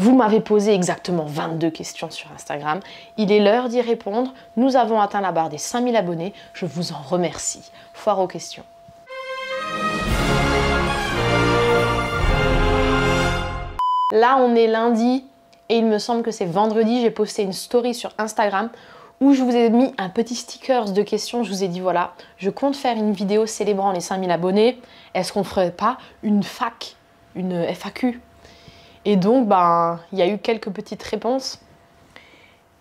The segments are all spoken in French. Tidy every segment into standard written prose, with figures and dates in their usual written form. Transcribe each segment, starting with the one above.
Vous m'avez posé exactement 22 questions sur Instagram. Il est l'heure d'y répondre. Nous avons atteint la barre des 5000 abonnés. Je vous en remercie. Foire aux questions. Là, on est lundi et il me semble que c'est vendredi. J'ai posté une story sur Instagram où je vous ai mis un petit sticker de questions. Je vous ai dit, voilà, je compte faire une vidéo célébrant les 5000 abonnés. Est-ce qu'on ne ferait pas une FAQ? Et donc, il y a eu quelques petites réponses.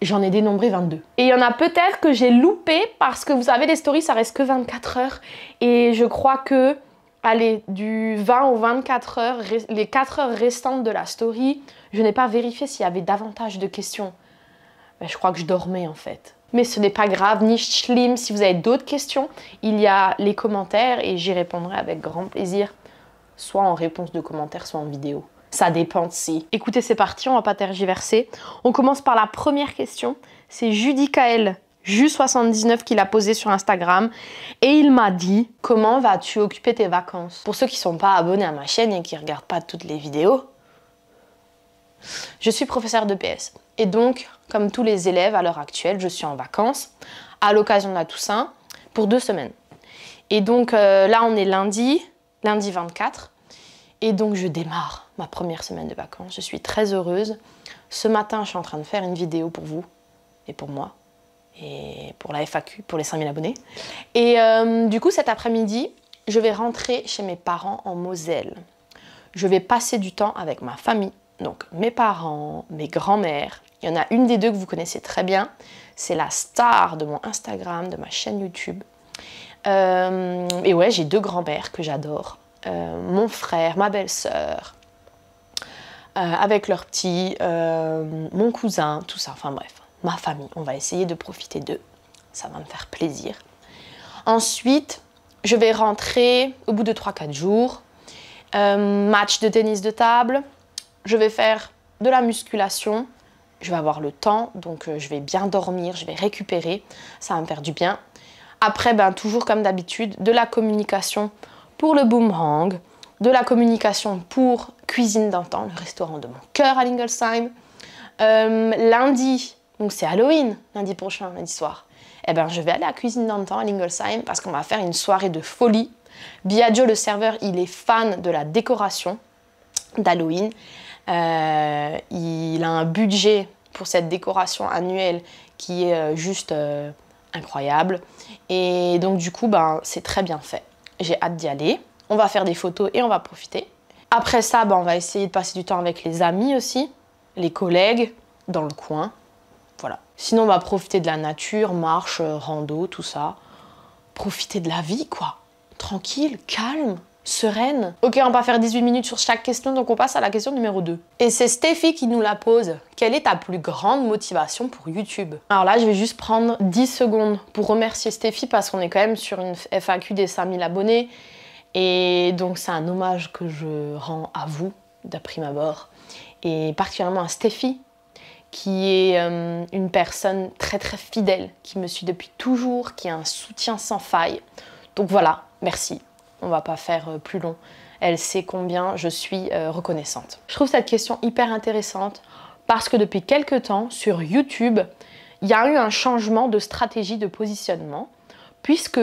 J'en ai dénombré 22. Et il y en a peut-être que j'ai loupé parce que vous savez, les stories, ça reste que 24 heures. Et je crois que, allez, du 20 aux 24 heures, les 4 heures restantes de la story, je n'ai pas vérifié s'il y avait davantage de questions. Je crois que je dormais en fait. Mais ce n'est pas grave, ni schlimm. Si vous avez d'autres questions, il y a les commentaires et j'y répondrai avec grand plaisir. Soit en réponse de commentaires, soit en vidéo. Ça dépend de si. Écoutez, c'est parti, on va pas tergiverser. On commence par la première question. C'est Judicaël, Ju79, qui l'a posée sur Instagram. Et il m'a dit, comment vas-tu occuper tes vacances? Pour ceux qui ne sont pas abonnés à ma chaîne et qui ne regardent pas toutes les vidéos, je suis professeure de PS. Et donc, comme tous les élèves à l'heure actuelle, je suis en vacances à l'occasion de la Toussaint pour 2 semaines. Et donc là, on est lundi 24. Et donc, je démarre ma première semaine de vacances. Je suis très heureuse. Ce matin, je suis en train de faire une vidéo pour vous et pour moi et pour la FAQ, pour les 5000 abonnés. Et du coup, cet après-midi, je vais rentrer chez mes parents en Moselle. Je vais passer du temps avec ma famille. Donc, mes parents, mes grands-mères. Il y en a une des deux que vous connaissez très bien. C'est la star de mon Instagram, de ma chaîne YouTube. Et ouais, j'ai 2 grands-mères que j'adore. Mon frère, ma belle-sœur, avec leurs petits, mon cousin, tout ça, enfin bref, ma famille. On va essayer de profiter d'eux, ça va me faire plaisir. Ensuite, je vais rentrer au bout de 3-4 jours, match de tennis de table, je vais faire de la musculation, je vais avoir le temps, donc je vais bien dormir, je vais récupérer, ça va me faire du bien. Après, toujours comme d'habitude, de la communication pour le Boomerang, de la communication pour Cuisine d'antan, le restaurant de mon cœur à l'Inglesheim. Lundi, donc c'est Halloween, lundi prochain, lundi soir, je vais aller à Cuisine d'antan à l'Inglesheim parce qu'on va faire une soirée de folie. Biagio, le serveur, il est fan de la décoration d'Halloween. Il a un budget pour cette décoration annuelle qui est juste incroyable. Et donc du coup, c'est très bien fait. J'ai hâte d'y aller. On va faire des photos et on va profiter. Après ça, on va essayer de passer du temps avec les amis aussi, les collègues, dans le coin. Voilà. Sinon, on va profiter de la nature, marche, rando, tout ça. Profiter de la vie, quoi. Tranquille, calme, sereine. Ok, on va faire 18 minutes sur chaque question, donc on passe à la question numéro 2. Et c'est Stéphie qui nous la pose. Quelle est ta plus grande motivation pour YouTube? Alors là, je vais juste prendre 10 secondes pour remercier Stéphie parce qu'on est quand même sur une FAQ des 5000 abonnés. Et donc, c'est un hommage que je rends à vous, d'après abord. Et particulièrement à Stéphie, qui est une personne très très fidèle, qui me suit depuis toujours, qui a un soutien sans faille. Donc voilà, merci. On va pas faire plus long. Elle sait combien je suis reconnaissante. Je trouve cette question hyper intéressante parce que depuis quelques temps, sur YouTube, il y a eu un changement de stratégie de positionnement puisque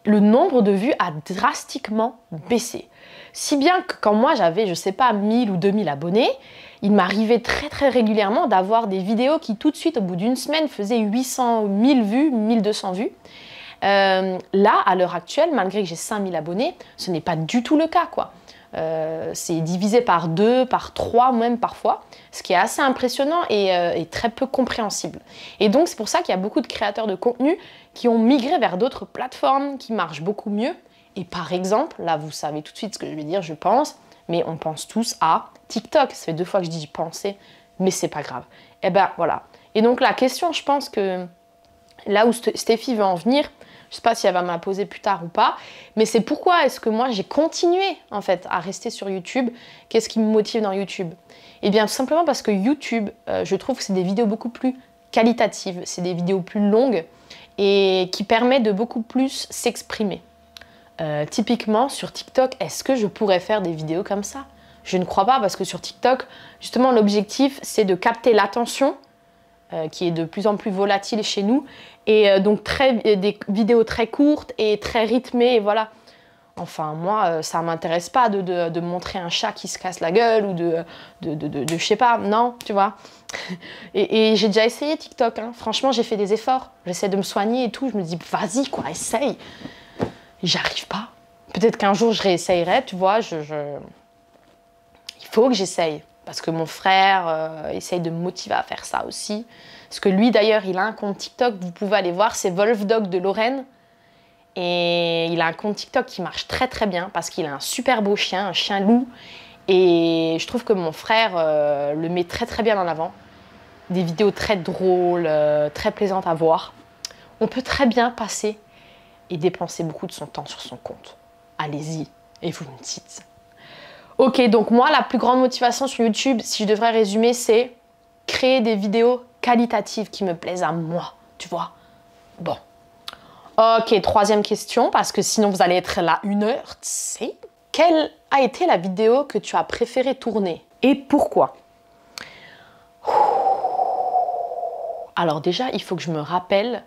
le nombre de vues a drastiquement baissé. Si bien que quand moi j'avais, je sais pas, 1000 ou 2000 abonnés, il m'arrivait très très régulièrement d'avoir des vidéos qui tout de suite, au bout d'une semaine, faisaient 800, 1000 vues, 1200 vues. Là, à l'heure actuelle, malgré que j'ai 5000 abonnés, ce n'est pas du tout le cas, quoi. C'est divisé par 2, par 3 même parfois, ce qui est assez impressionnant et très peu compréhensible. Et donc c'est pour ça qu'il y a beaucoup de créateurs de contenu qui ont migré vers d'autres plateformes qui marchent beaucoup mieux. Et par exemple, là vous savez tout de suite ce que je vais dire, je pense, mais on pense tous à TikTok. Ça fait 2 fois que je dis penser, mais c'est pas grave. Et voilà. Et donc la question, je pense que là où Stéphie veut en venir, je ne sais pas si elle va me la poser plus tard ou pas, mais c'est pourquoi est-ce que moi j'ai continué en fait à rester sur YouTube. Qu'est-ce qui me motive dans YouTube? Eh bien tout simplement parce que YouTube, je trouve que c'est des vidéos beaucoup plus qualitatives, c'est des vidéos plus longues et qui permettent de beaucoup plus s'exprimer. Typiquement sur TikTok, est-ce que je pourrais faire des vidéos comme ça? Je ne crois pas parce que sur TikTok, justement, l'objectif, c'est de capter l'attention, qui est de plus en plus volatile chez nous, et donc des vidéos très courtes et très rythmées, et voilà. Enfin, moi, ça ne m'intéresse pas de montrer un chat qui se casse la gueule ou je sais pas, non, tu vois. Et j'ai déjà essayé TikTok, hein. Franchement, j'ai fait des efforts. J'essaie de me soigner et tout. Je me dis, vas-y, quoi, essaye. J'arrive pas. Peut-être qu'un jour, je réessayerai, tu vois. Il faut que j'essaye. Parce que mon frère essaye de me motiver à faire ça aussi. Parce que lui, d'ailleurs, il a un compte TikTok, vous pouvez aller voir, c'est Wolfdog de Lorraine. Et il a un compte TikTok qui marche très très bien parce qu'il a un super beau chien, un chien loup. Et je trouve que mon frère le met très très bien en avant. Des vidéos très drôles, très plaisantes à voir. On peut très bien passer et dépenser beaucoup de son temps sur son compte. Allez-y et vous me dites. Ok, donc moi, la plus grande motivation sur YouTube, si je devrais résumer, c'est créer des vidéos qualitatives qui me plaisent à moi, tu vois. Bon. Ok, troisième question, parce que sinon vous allez être là 1 heure, tu sais. Quelle a été la vidéo que tu as préféré tourner et pourquoi? Alors déjà, il faut que je me rappelle,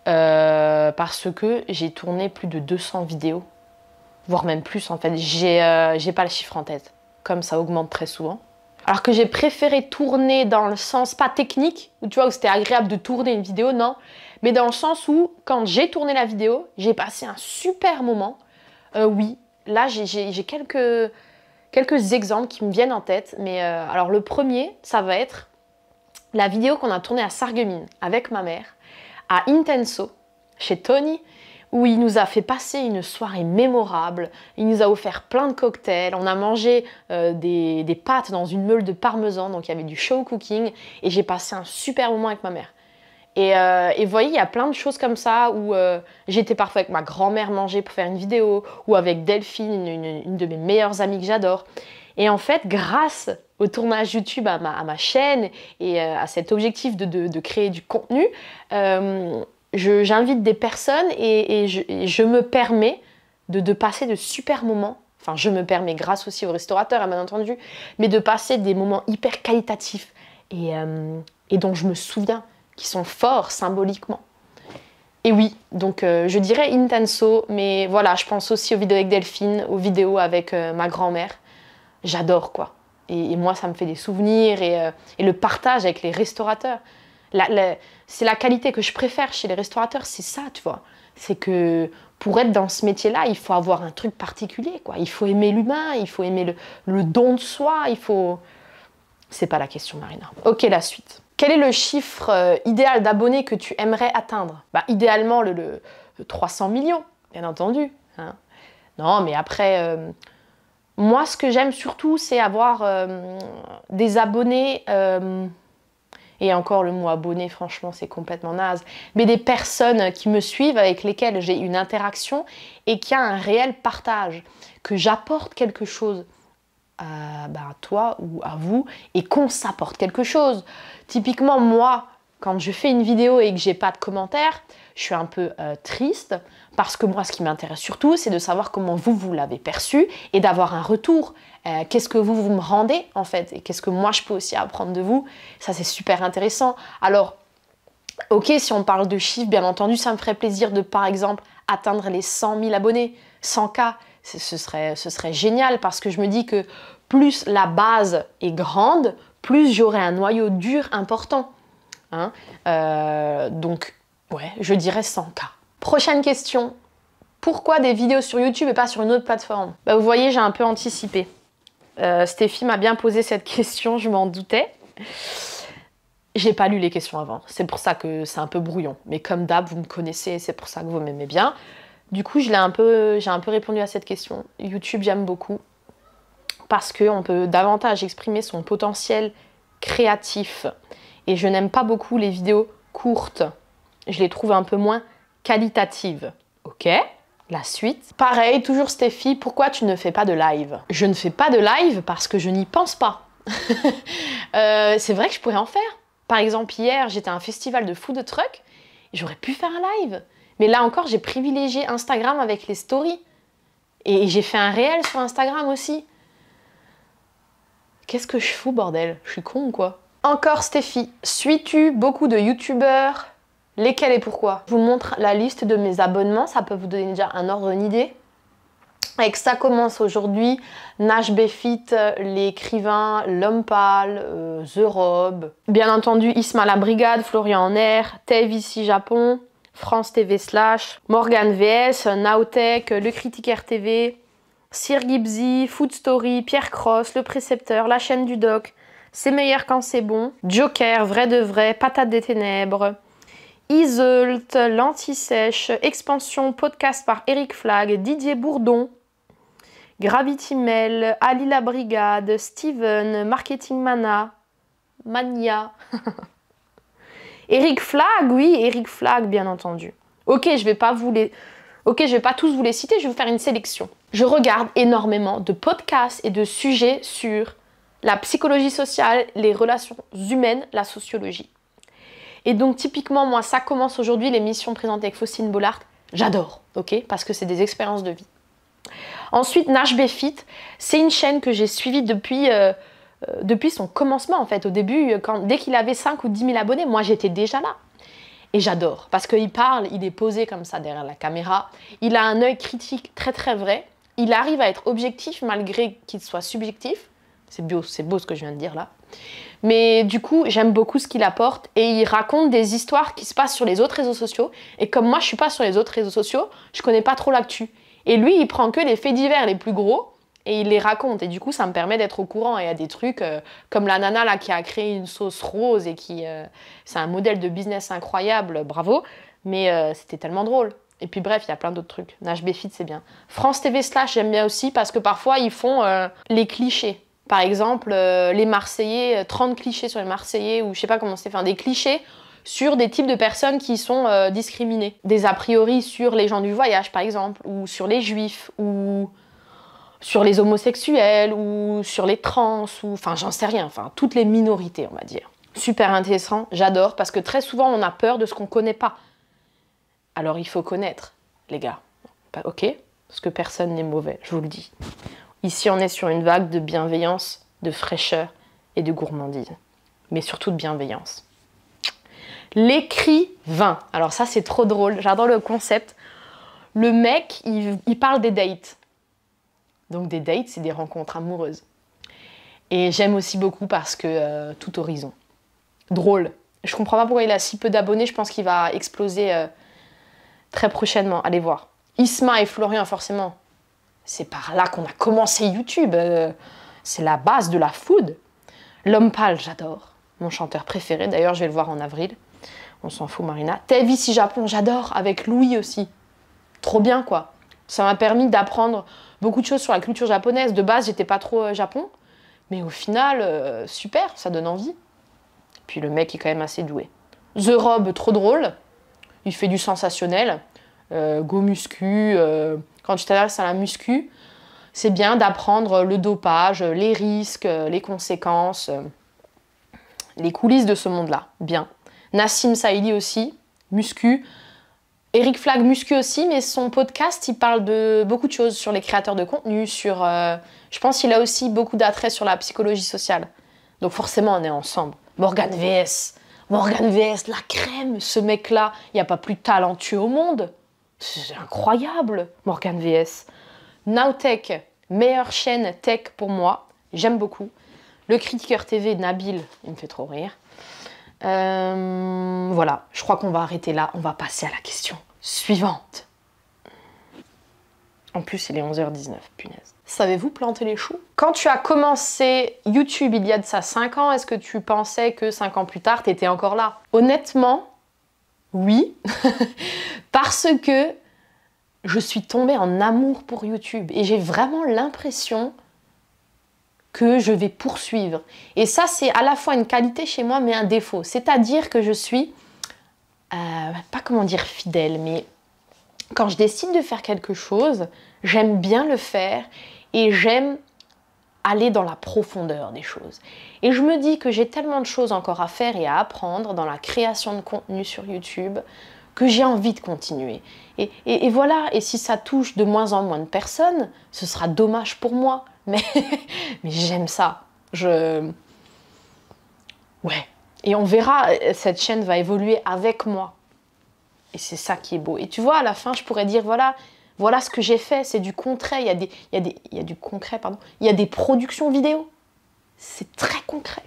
parce que j'ai tourné plus de 200 vidéos, voire même plus en fait. J'ai pas le chiffre en tête, comme ça augmente très souvent. Alors que j'ai préféré tourner dans le sens, pas technique, où tu vois, où c'était agréable de tourner une vidéo, non. Mais dans le sens où, quand j'ai tourné la vidéo, j'ai passé un super moment. Oui, là, j'ai quelques exemples qui me viennent en tête. Mais alors, le premier, ça va être la vidéo qu'on a tournée à Sarreguemines avec ma mère, à Intenso, chez Tony, où il nous a fait passer une soirée mémorable. Il nous a offert plein de cocktails. On a mangé des pâtes dans une meule de parmesan, donc il y avait du show cooking. Et j'ai passé un super moment avec ma mère. Et vous voyez, il y a plein de choses comme ça où j'étais parfois avec ma grand-mère manger pour faire une vidéo, ou avec Delphine, une de mes meilleures amies que j'adore. Et en fait, grâce au tournage YouTube à ma chaîne et à cet objectif de créer du contenu, j'invite des personnes et je me permets de passer de super moments. Enfin, je me permets, grâce aussi aux restaurateurs, bien entendu, mais de passer des moments hyper qualitatifs et dont je me souviens, qui sont forts symboliquement. Et oui, donc je dirais Intenso, mais voilà, je pense aussi aux vidéos avec Delphine, aux vidéos avec ma grand-mère. J'adore, quoi. Et moi, ça me fait des souvenirs et le partage avec les restaurateurs. C'est la qualité que je préfère chez les restaurateurs, c'est ça, tu vois. C'est que pour être dans ce métier-là, il faut avoir un truc particulier, quoi. Il faut aimer l'humain, il faut aimer le don de soi, il faut... C'est pas la question, Marina. Ok, la suite. Quel est le chiffre idéal d'abonnés que tu aimerais atteindre? Bah, idéalement, le 300 millions, bien entendu. Hein. Non, mais après, moi, ce que j'aime surtout, c'est avoir des abonnés... et encore, le mot abonné, franchement, c'est complètement naze. Mais des personnes qui me suivent, avec lesquelles j'ai une interaction et qui a un réel partage. Que j'apporte quelque chose à toi ou à vous et qu'on s'apporte quelque chose. Typiquement, moi, quand je fais une vidéo et que j'ai pas de commentaires, je suis un peu triste parce que moi, ce qui m'intéresse surtout, c'est de savoir comment vous l'avez perçu et d'avoir un retour. Qu'est-ce que vous me rendez, en fait, et qu'est-ce que moi, je peux aussi apprendre de vous. Ça, c'est super intéressant. Alors, ok, si on parle de chiffres, bien entendu, ça me ferait plaisir de, par exemple, atteindre les 100 000 abonnés, 100K. Ce serait génial parce que je me dis que plus la base est grande, plus j'aurai un noyau dur important. Hein, donc, ouais, je dirais 100K. Prochaine question. Pourquoi des vidéos sur YouTube et pas sur une autre plateforme? Bah, vous voyez, j'ai un peu anticipé. Stéphie m'a bien posé cette question, je m'en doutais. J'ai pas lu les questions avant, c'est pour ça que c'est un peu brouillon. Mais comme d'hab, vous me connaissez, c'est pour ça que vous m'aimez bien. Du coup, j'ai un peu répondu à cette question. YouTube, j'aime beaucoup parce qu'on peut davantage exprimer son potentiel créatif. Et je n'aime pas beaucoup les vidéos courtes. Je les trouve un peu moins qualitatives. Ok, la suite. Pareil, toujours Stéphie, pourquoi tu ne fais pas de live? Je ne fais pas de live parce que je n'y pense pas. C'est vrai que je pourrais en faire. Par exemple, hier, j'étais à un festival de food truck et j'aurais pu faire un live. Mais là encore, j'ai privilégié Instagram avec les stories. Et j'ai fait un réel sur Instagram aussi. Qu'est-ce que je fous, bordel? Je suis con ou quoi? Encore Stéphie, suis-tu beaucoup de youtubeurs? Lesquels et pourquoi? Je vous montre la liste de mes abonnements, ça peut vous donner déjà un ordre d'idée. Avec Ça commence aujourd'hui, Nash Befit, l'écrivain, L'Homme Pâle, The Rob. Bien entendu, Isma la Brigade, Florian en Air, Tev ici Japon, France TV Slash, Morgan VS, Nowtech, Le Critiquaire TV, Sir Gibbsy, Food Story, Pierre Cross, Le Précepteur, La Chaîne du Doc, C'est meilleur quand c'est bon, Joker, Vrai de Vrai, Patate des Ténèbres, Iseult, L'Anti-Sèche, Expansion, podcast par Eric Flag, Didier Bourdon, Gravity Mail, Ali la Brigade, Steven, Marketing Mania, Eric Flag, oui, Eric Flag, bien entendu. Ok, je vais pas tous vous les citer, je vais vous faire une sélection. Je regarde énormément de podcasts et de sujets sur la psychologie sociale, les relations humaines, la sociologie. Et donc typiquement, moi, Ça commence aujourd'hui, l'émission présentée avec Faustine Bollard, j'adore, ok, parce que c'est des expériences de vie. Ensuite, Nash Befit, c'est une chaîne que j'ai suivie depuis son commencement en fait. Au début, dès qu'il avait 5 ou 10 000 abonnés, moi j'étais déjà là. Et j'adore, parce qu'il parle, il est posé comme ça derrière la caméra, il a un œil critique très très vrai, il arrive à être objectif malgré qu'il soit subjectif. C'est beau ce que je viens de dire là. Mais du coup, j'aime beaucoup ce qu'il apporte et il raconte des histoires qui se passent sur les autres réseaux sociaux. Et comme moi, je suis pas sur les autres réseaux sociaux, je connais pas trop l'actu. Et lui, il prend que les faits divers les plus gros et il les raconte. Et du coup, ça me permet d'être au courant. Et il y a des trucs comme la nana là, qui a créé une sauce rose et qui... c'est un modèle de business incroyable, bravo. Mais c'était tellement drôle. Et puis bref, il y a plein d'autres trucs. Nash Befit, c'est bien. France TV Slash, j'aime bien aussi parce que parfois, ils font les clichés. Par exemple, les Marseillais, 30 clichés sur les Marseillais, ou je sais pas comment c'est, enfin des clichés sur des types de personnes qui sont discriminées. Des a priori sur les gens du voyage, par exemple, ou sur les juifs, ou sur les homosexuels, ou sur les trans, ou enfin j'en sais rien, enfin toutes les minorités, on va dire. Super intéressant, j'adore, parce que très souvent on a peur de ce qu'on connaît pas. Alors il faut connaître, les gars. Ok? Parce que personne n'est mauvais, je vous le dis. Ici, on est sur une vague de bienveillance, de fraîcheur et de gourmandise. Mais surtout de bienveillance. L'écrivain. Alors ça, c'est trop drôle. J'adore le concept. Le mec, il parle des dates. Donc des dates, c'est des rencontres amoureuses. Et j'aime aussi beaucoup parce que tout horizon. Drôle. Je comprends pas pourquoi il a si peu d'abonnés. Je pense qu'il va exploser très prochainement. Allez voir. Isma et Florian, forcément. C'est par là qu'on a commencé YouTube. C'est la base de la food. L'Homme Pâle, j'adore. Mon chanteur préféré. D'ailleurs, je vais le voir en avril. On s'en fout, Marina. Tev ici Japon, j'adore. Avec Louis aussi. Trop bien, quoi. Ça m'a permis d'apprendre beaucoup de choses sur la culture japonaise. De base, j'étais pas trop Japon. Mais au final, super, ça donne envie. Puis le mec est quand même assez doué. The Rob, trop drôle. Il fait du sensationnel. Go muscu. Quand tu t'adresses à la muscu, c'est bien d'apprendre le dopage, les risques, les conséquences, les coulisses de ce monde-là. Bien. Nassim Saïdi aussi, muscu. Eric Flag, muscu aussi, mais son podcast, il parle de beaucoup de choses sur les créateurs de contenu, sur... je pense qu'il a aussi beaucoup d'attrait sur la psychologie sociale. Donc forcément, on est ensemble. Morgan VS, la crème, ce mec-là, il n'y a pas plus talentueux au monde. C'est incroyable, Morgan VS. Nowtech, meilleure chaîne tech pour moi. J'aime beaucoup. Le Critiqueur TV, Nabil, il me fait trop rire. Voilà, je crois qu'on va arrêter là. On va passer à la question suivante. En plus, il est 11h19, punaise. Savez-vous planter les choux? Quand tu as commencé YouTube il y a de ça 5 ans, est-ce que tu pensais que 5 ans plus tard, tu étais encore là? Honnêtement, oui. Parce que je suis tombée en amour pour YouTube. Et j'ai vraiment l'impression que je vais poursuivre. Et ça, c'est à la fois une qualité chez moi, mais un défaut. C'est-à-dire que je suis, pas comment dire fidèle, mais quand je décide de faire quelque chose, j'aime bien le faire et j'aime aller dans la profondeur des choses. Et je me dis que j'ai tellement de choses encore à faire et à apprendre dans la création de contenu sur YouTube que j'ai envie de continuer. Et voilà, et si ça touche de moins en moins de personnes, ce sera dommage pour moi. Mais j'aime ça. Ouais. Et on verra, cette chaîne va évoluer avec moi. Et c'est ça qui est beau. Et tu vois, à la fin, je pourrais dire, voilà ce que j'ai fait, c'est du concret. Il y a du concret, pardon. Il y a des productions vidéo. C'est très concret.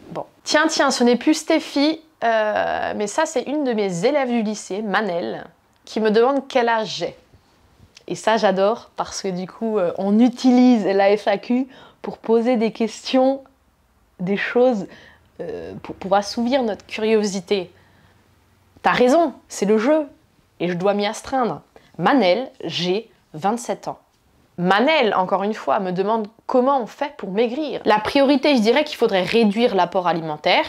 Bon. Tiens, ce n'est plus Stéphie, mais ça, c'est une de mes élèves du lycée, Manel, qui me demande quel âge j'ai. Et ça, j'adore, parce que du coup, on utilise la FAQ pour poser des questions, des choses, pour assouvir notre curiosité. T'as raison, c'est le jeu, et je dois m'y astreindre. Manel, j'ai 27 ans. Manel, encore une fois, me demande comment on fait pour maigrir. La priorité, je dirais qu'il faudrait réduire l'apport alimentaire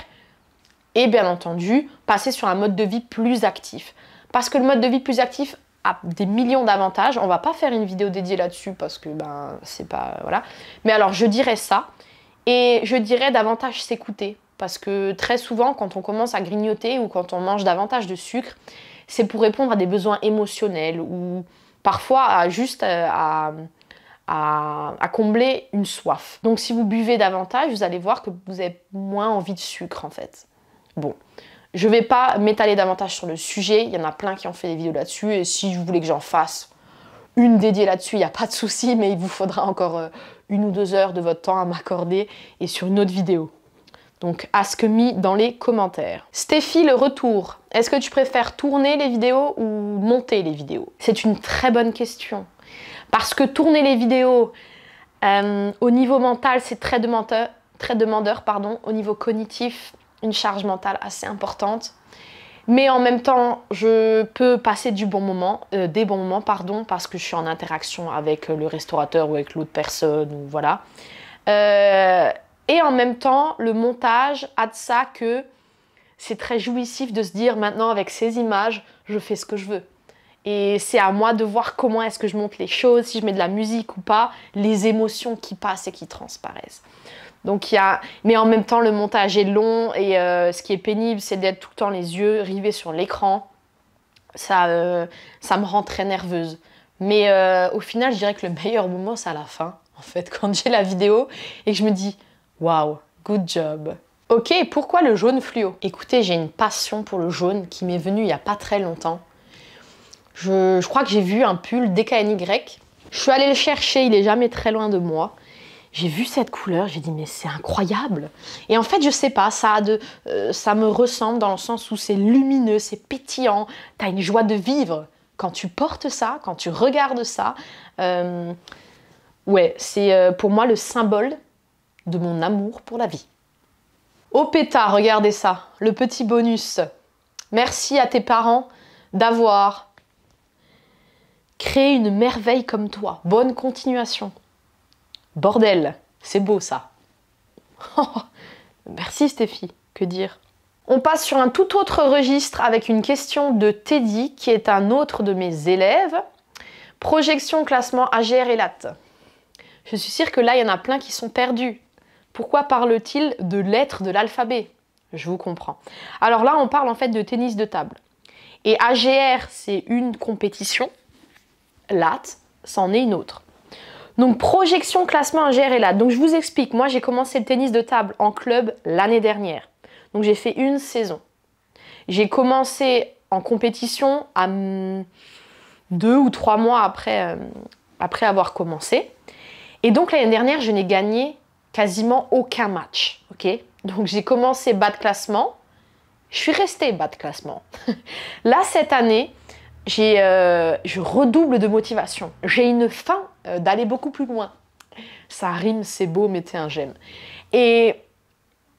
et bien entendu, passer sur un mode de vie plus actif. Parce que le mode de vie plus actif a des millions d'avantages. On va pas faire une vidéo dédiée là-dessus parce que c'est pas... Voilà. Mais alors, je dirais ça. Et je dirais davantage s'écouter. Parce que très souvent, quand on commence à grignoter ou quand on mange davantage de sucre, c'est pour répondre à des besoins émotionnels ou parfois juste à combler une soif. Donc si vous buvez davantage, vous allez voir que vous avez moins envie de sucre en fait. Bon, je ne vais pas m'étaler davantage sur le sujet, il y en a plein qui ont fait des vidéos là-dessus et si je voulais que j'en fasse une dédiée là-dessus, il n'y a pas de souci, mais il vous faudra encore 1 ou 2 heures de votre temps à m'accorder et sur une autre vidéo. Donc ask me dans les commentaires. Stéphie, le retour. Est-ce que tu préfères tourner les vidéos ou monter les vidéos? C'est une très bonne question. Parce que tourner les vidéos au niveau mental, c'est très demandeur, pardon. Au niveau cognitif, une charge mentale assez importante. Mais en même temps, je peux passer des bons moments, parce que je suis en interaction avec le restaurateur ou avec l'autre personne, ou voilà. Et en même temps, le montage a de ça que c'est très jouissif de se dire maintenant avec ces images, je fais ce que je veux. Et c'est à moi de voir comment est-ce que je monte les choses, si je mets de la musique ou pas, les émotions qui passent et qui transparaissent. Donc mais en même temps, le montage est long et ce qui est pénible, c'est d'être tout le temps les yeux rivés sur l'écran. Ça me rend très nerveuse. Mais au final, je dirais que le meilleur moment, c'est à la fin, en fait, quand j'ai la vidéo et que je me dis « Waouh, good job !» Ok, pourquoi le jaune fluo? Écoutez, j'ai une passion pour le jaune qui m'est venue il n'y a pas très longtemps. Je crois que j'ai vu un pull DKNY. Je suis allée le chercher, il est jamais très loin de moi. J'ai vu cette couleur, j'ai dit mais c'est incroyable. Et en fait, je sais pas, ça me ressemble dans le sens où c'est lumineux, c'est pétillant. T'as une joie de vivre quand tu portes ça, quand tu regardes ça. Ouais, c'est pour moi le symbole de mon amour pour la vie. Oh pétard, regardez ça, le petit bonus. Merci à tes parents d'avoir créé une merveille comme toi. Bonne continuation. Bordel, c'est beau ça. Merci Stéphie, que dire. On passe sur un tout autre registre avec une question de Teddy, qui est un autre de mes élèves. Projection, classement, AGR et LAT. Je suis sûre que là, il y en a plein qui sont perdus. Pourquoi parle-t-il de lettres de l'alphabet? Je vous comprends. Alors là, on parle en fait de tennis de table. Et AGR, c'est une compétition. LAT, c'en est une autre. Donc projection, classement, AGR et LAT. Donc je vous explique, moi j'ai commencé le tennis de table en club l'année dernière. Donc j'ai fait une saison. J'ai commencé en compétition à 2 ou 3 mois après avoir commencé. Et donc l'année dernière, je n'ai gagné quasiment aucun match. Okay, donc j'ai commencé bas de classement. Je suis restée bas de classement. Là, cette année, je redouble de motivation. J'ai une faim d'aller beaucoup plus loin. Ça rime, c'est beau, mettez un j'aime. Et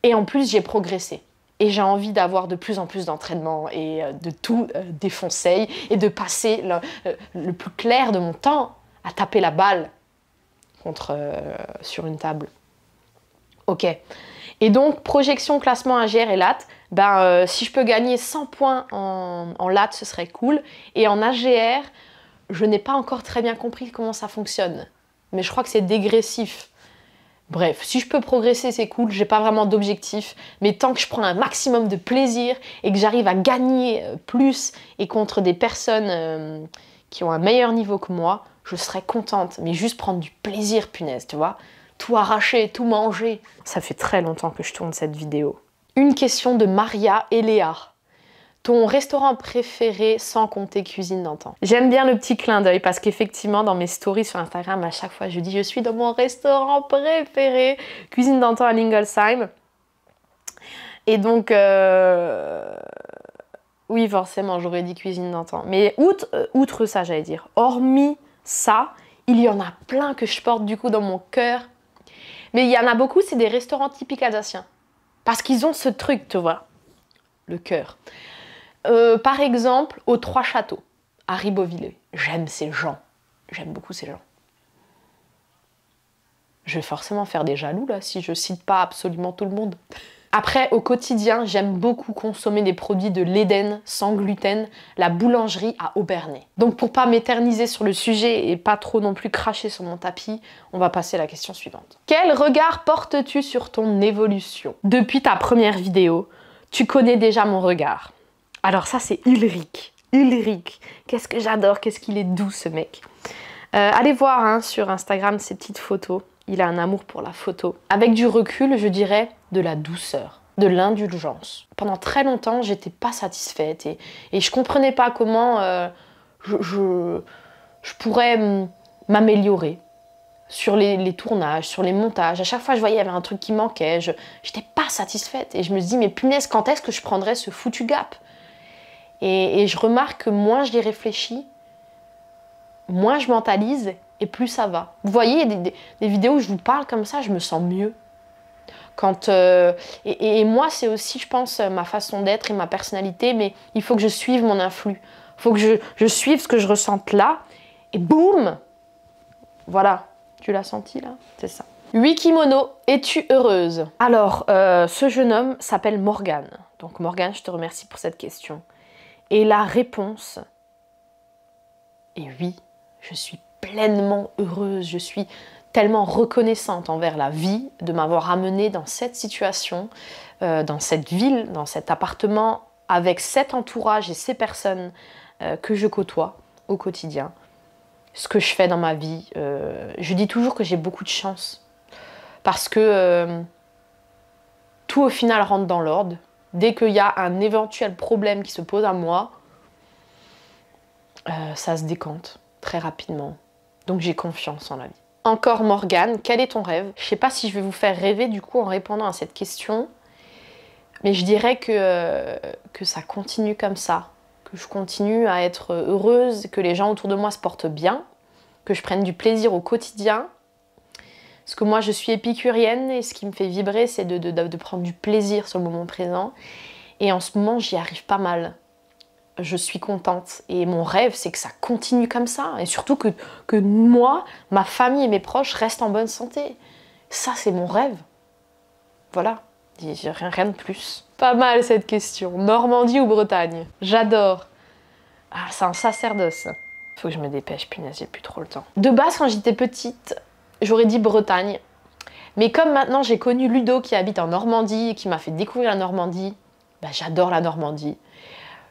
en plus, j'ai progressé. Et j'ai envie d'avoir de plus en plus d'entraînement et de tout défoncer et de passer le plus clair de mon temps à taper la balle sur une table. Ok. Et donc, projection, classement, AGR et LAT, si je peux gagner 100 points en LAT, ce serait cool. Et en AGR, je n'ai pas encore très bien compris comment ça fonctionne. Mais je crois que c'est dégressif. Bref, si je peux progresser, c'est cool. J'ai pas vraiment d'objectif. Mais tant que je prends un maximum de plaisir et que j'arrive à gagner plus et contre des personnes qui ont un meilleur niveau que moi, je serais contente. Mais juste prendre du plaisir, punaise, tu vois. tout arracher, tout manger. Ça fait très longtemps que je tourne cette vidéo. Une question de Maria et Léa. Ton restaurant préféré sans compter cuisine d'antan? J'aime bien le petit clin d'œil parce qu'effectivement dans mes stories sur Instagram à chaque fois je dis je suis dans mon restaurant préféré, cuisine d'antan à Lingolsheim. Et donc oui forcément j'aurais dit cuisine d'antan. Mais outre ça j'allais dire, hormis ça, il y en a plein que je porte du coup dans mon cœur. Mais il y en a beaucoup c'est des restaurants typiques alsaciens. Parce qu'ils ont ce truc tu vois, le cœur. Par exemple, aux Trois Châteaux, à Ribeauvillé. J'aime ces gens. J'aime beaucoup ces gens. Je vais forcément faire des jaloux, là, si je cite pas absolument tout le monde. Après, au quotidien, j'aime beaucoup consommer des produits de l'Éden, sans gluten, la boulangerie à Aubernais. Donc, pour pas m'éterniser sur le sujet et pas trop non plus cracher sur mon tapis, on va passer à la question suivante. Quel regard portes-tu sur ton évolution? Depuis ta première vidéo, tu connais déjà mon regard. Alors ça c'est Ulrich. Ulrich, qu'est-ce que j'adore, qu'est-ce qu'il est doux ce mec. Allez voir hein, sur Instagram ses petites photos. Il a un amour pour la photo. Avec du recul, je dirais de la douceur, de l'indulgence. Pendant très longtemps, j'étais pas satisfaite et je comprenais pas comment je pourrais m'améliorer sur les tournages, sur les montages. À chaque fois, je voyais qu'il y avait un truc qui manquait. J'étais pas satisfaite et je me dis mais punaise, quand est-ce que je prendrais ce foutu gap? Et je remarque que moins je les réfléchis, moins je mentalise et plus ça va. Vous voyez, des vidéos où je vous parle comme ça, je me sens mieux. Et moi, c'est aussi, je pense, ma façon d'être et ma personnalité, mais il faut que je suive mon influx. Il faut que je suive ce que je ressente là, et boum! Voilà, tu l'as senti là? C'est ça. Wikimono, es-tu heureuse? Alors, ce jeune homme s'appelle Morgane. Donc Morgane, je te remercie pour cette question. Et la réponse est oui, je suis pleinement heureuse, je suis tellement reconnaissante envers la vie de m'avoir amenée dans cette situation, dans cette ville, dans cet appartement, avec cet entourage et ces personnes que je côtoie au quotidien. Ce que je fais dans ma vie, je dis toujours que j'ai beaucoup de chance parce que tout au final rentre dans l'ordre. Dès qu'il y a un éventuel problème qui se pose à moi, ça se décante très rapidement. Donc j'ai confiance en la vie. Encore Morgane, quel est ton rêve? Je ne sais pas si je vais vous faire rêver du coup en répondant à cette question, mais je dirais que ça continue comme ça, que je continue à être heureuse, que les gens autour de moi se portent bien, que je prenne du plaisir au quotidien. Parce que moi je suis épicurienne et ce qui me fait vibrer c'est de prendre du plaisir sur le moment présent. Et en ce moment j'y arrive pas mal. Je suis contente et mon rêve c'est que ça continue comme ça. Et surtout que moi, ma famille et mes proches restent en bonne santé. Ça c'est mon rêve. Voilà, rien de plus. Pas mal cette question. Normandie ou Bretagne? J'adore. Ah c'est un sacerdoce. Faut que je me dépêche, punaise, j'ai plus trop le temps. De base quand j'étais petite, j'aurais dit Bretagne, mais comme maintenant j'ai connu Ludo qui habite en Normandie et qui m'a fait découvrir la Normandie, bah, j'adore la Normandie.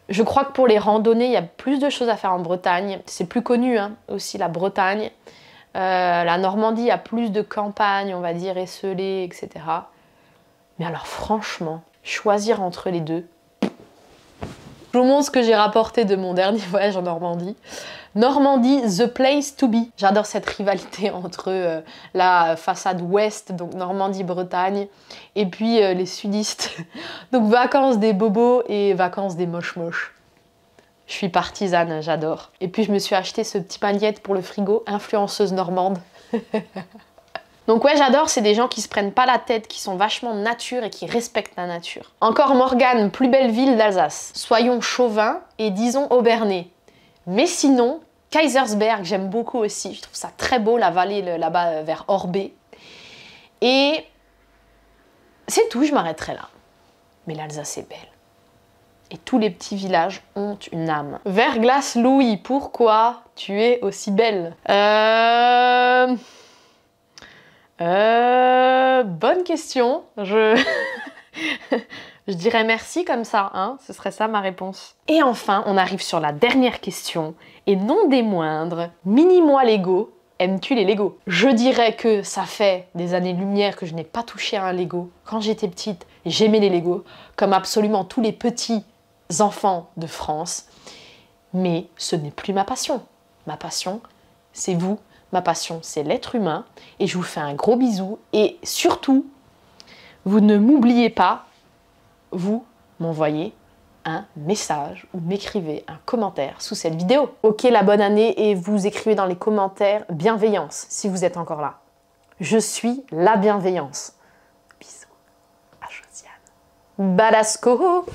Je crois que pour les randonnées, il y a plus de choses à faire en Bretagne. C'est plus connu hein, aussi la Bretagne. La Normandie, il y a plus de campagnes, on va dire, esselées, etc. Mais alors franchement, choisir entre les deux. Je vous montre ce que j'ai rapporté de mon dernier voyage en Normandie. Normandie, the place to be. J'adore cette rivalité entre la façade ouest, donc Normandie-Bretagne, et puis les sudistes. Donc vacances des bobos et vacances des moches-moches. Je suis partisane, j'adore. Et puis je me suis acheté ce petit magnète pour le frigo, influenceuse normande. Donc ouais, j'adore, c'est des gens qui se prennent pas la tête, qui sont vachement nature et qui respectent la nature. Encore Morgane, plus belle ville d'Alsace. Soyons chauvins et disons Aubernais. Mais sinon, Kaisersberg, j'aime beaucoup aussi. Je trouve ça très beau, la vallée là-bas vers Orbé. Et c'est tout, je m'arrêterai là. Mais l'Alsace est belle. Et tous les petits villages ont une âme. Verglas Louis, pourquoi tu es aussi belle? Bonne question. Je dirais merci comme ça, hein. Ce serait ça ma réponse. Et enfin, on arrive sur la dernière question, et non des moindres. Mini-moi Lego, aimes-tu les Lego? Je dirais que ça fait des années-lumière que je n'ai pas touché à un Lego. Quand j'étais petite, j'aimais les Lego, comme absolument tous les petits enfants de France. Mais ce n'est plus ma passion. Ma passion, c'est vous. Ma passion, c'est l'être humain. Et je vous fais un gros bisou. Et surtout, vous ne m'oubliez pas, vous m'envoyez un message ou m'écrivez un commentaire sous cette vidéo. Ok, la bonne année, et vous écrivez dans les commentaires bienveillance si vous êtes encore là. Je suis la bienveillance. Bisous à Josiane Balasco.